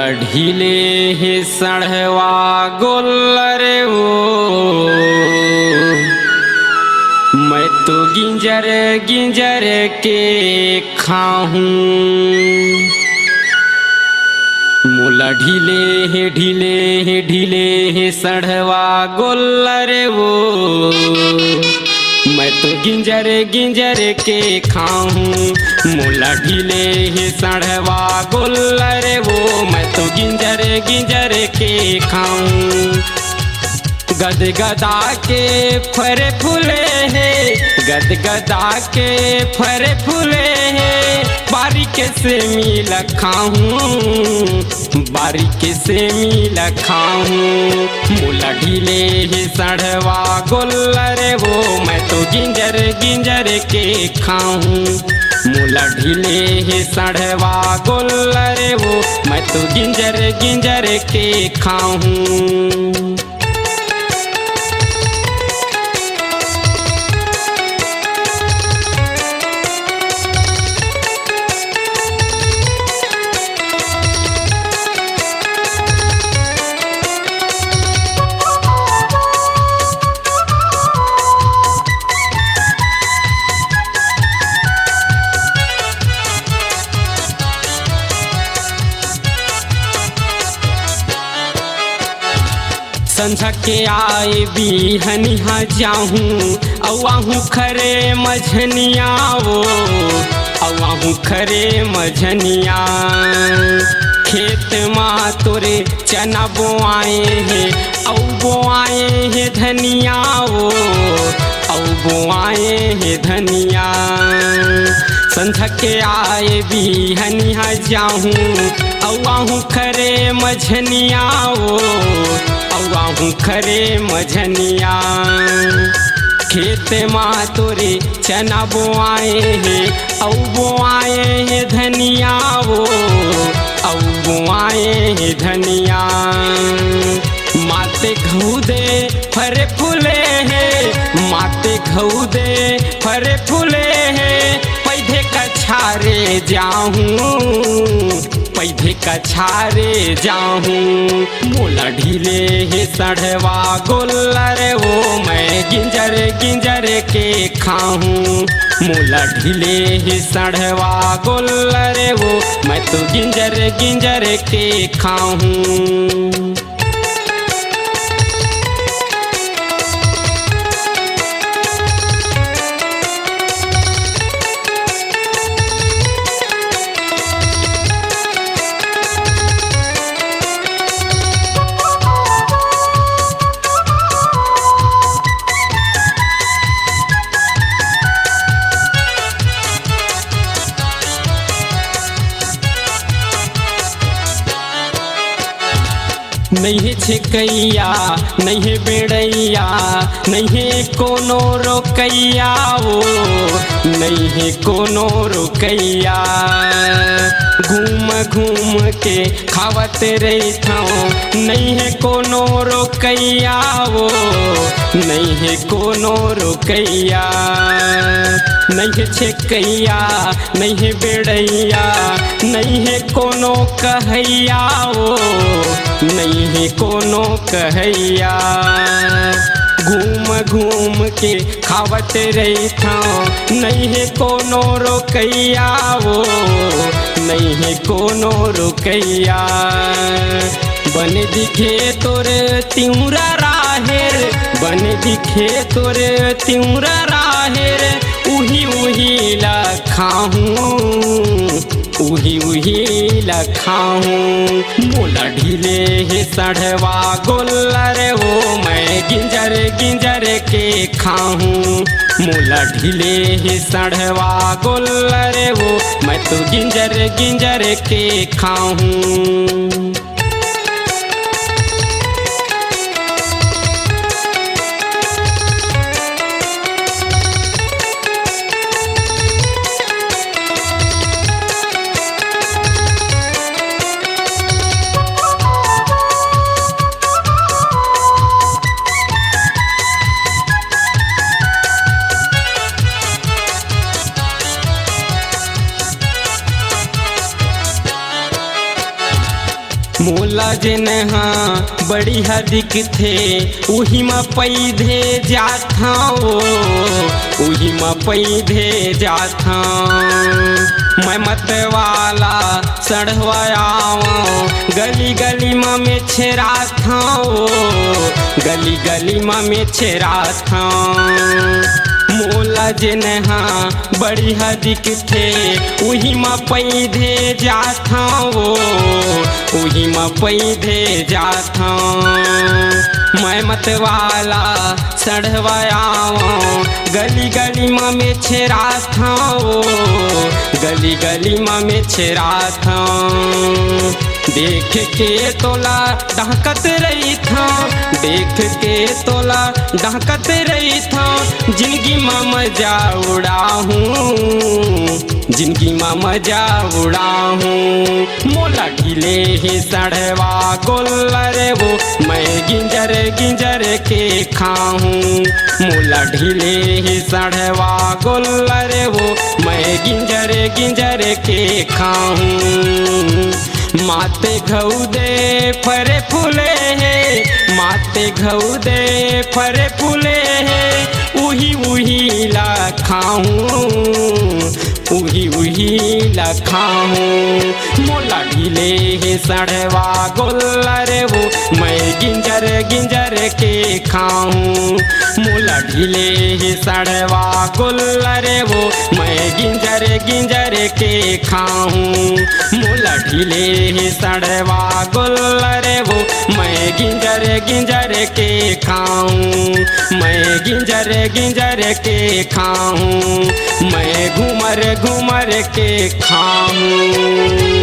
मोला ढीले हे सढ़वा गोल्लर वो मैं तो गिंजर गिंजर के खाऊं। मोला ढीले हे सढ़वा गोल्लर वो मैं तो गिंजर गिंजर के खाऊं। मोला ढीले हे सढ़वा गोल्लर वो मैं तो गिंजर गिंजर के खाऊं। गद गदा के फरे फूले हैं, गद गदा के फरे फूले हैं, बारीक से मिल खाऊं, बारीक से मिल खाऊं। मोला ढीले हे सढ़वा गोल्लर वो मैं तो गिंजर गिंजर के खाऊं। मोला ढीले हे सढ़वा गोल्लर वो मैं तो गिंजर गिंजर के खाऊं। संझा के आए बिहनिया जाऊँ अवाहूँ खरे मझनिया वो अवाहूँ खरे मझनिया। खेत माँ तोरे चना बोआए हैं औ बोआए हैं धनिया वो औ बोआए हैं धनिया। संझा के आए बिहनिया जाऊँ अवाहूँ खरे मझनिया वो अवाहूँ खरे मझनिया। खेत माँ तोरे चना बोआए हैं औ बोआए हैं धनिया वो औ बोआए हैं धनिया। माते घऊ दे फरे फूले हैं, माते घऊ दे फरे फूले हैं, पैधे कछारे जाऊँ, पैधे कछारे जाऊँ। मोला ढीले हे सढ़वा गोल्लर वो मैं गिंजर गिंजर के खाऊं। मोला ढीले हे सढ़वा गोल्लर वो मैं तो गिंजर गिंजर के खाऊं। नहीं छिकैया नहीं बेड़ैया नहीं कोनो रोकैया वो नहीं कोनो रोकैया। घूम घूम के खावत रहता नहीं है कोनो रोकैया वो नहीं है कोनो रोकैया। नहीं छिकैया नहीं बेड़ैया नहीं है कोनो कहैया वो नहीं है कोनो कहैया। घूम घूम के खावत रहता नहीं है कोनो रोकैया वो नहीं है कोनो रोकैया। बन दिखे तोर तिउरा राहेर, बन दिखे तोर तिउरा राहेर, उही उही ला खाऊं, उही उही ला खाऊं। मोला ढीले हे सढ़वा गोल्लर वो मैं गिंजर गिंजर के खाऊं। मोला ढीले हे सढ़वा गोल्लर वो मैं तो गिंजर गिंजर के खाऊं। मोला जिन हाँ बड़ी हदिक थे उही में पैधे जाथा उही में पैधे जाथा मैं मत वाला सड़वायाओ गली गली में छेरा था गली गली में छेरा था मोला जिन हाँ बड़ी हदिक थे उही में पैधे जाथा उही में पैधे जाथा मैं मत वाला सड़वायाओ गली गली में छेरा था गली गली में छेरा था देख के तोला डहकत रही था देख के तोला डहकत रही था जिंदगी में मजा उड़ाहूँ जिंदगी में मजा उड़ाहूँ मोला ढीले ही सड़वा गोल्लर वो मैं गिंजर गिंजर के खाऊँ मोला ढीले ही सड़वा गोल्लर वो मैं गिंजर गिंजर के खाऊँ माते घऊ दे फरे फूले है माते घऊ दे फरे फूले है उही उही ला खाऊं उही उही ला खाऊं मोला ढीले है सड़वा गोल्लर वो मैं गिंजर गिंजर के खाऊं मोला ढीले है सड़वा गोल्लर वो मैं गिंजर गिंजर के खाऊं मोला ढीले ही सड़वा गोल्लर वो मैं गिंजर गिंजर के खाऊं मैं गिंजर गिंजर के खाऊं मैं घूमर घूमर के खाऊं।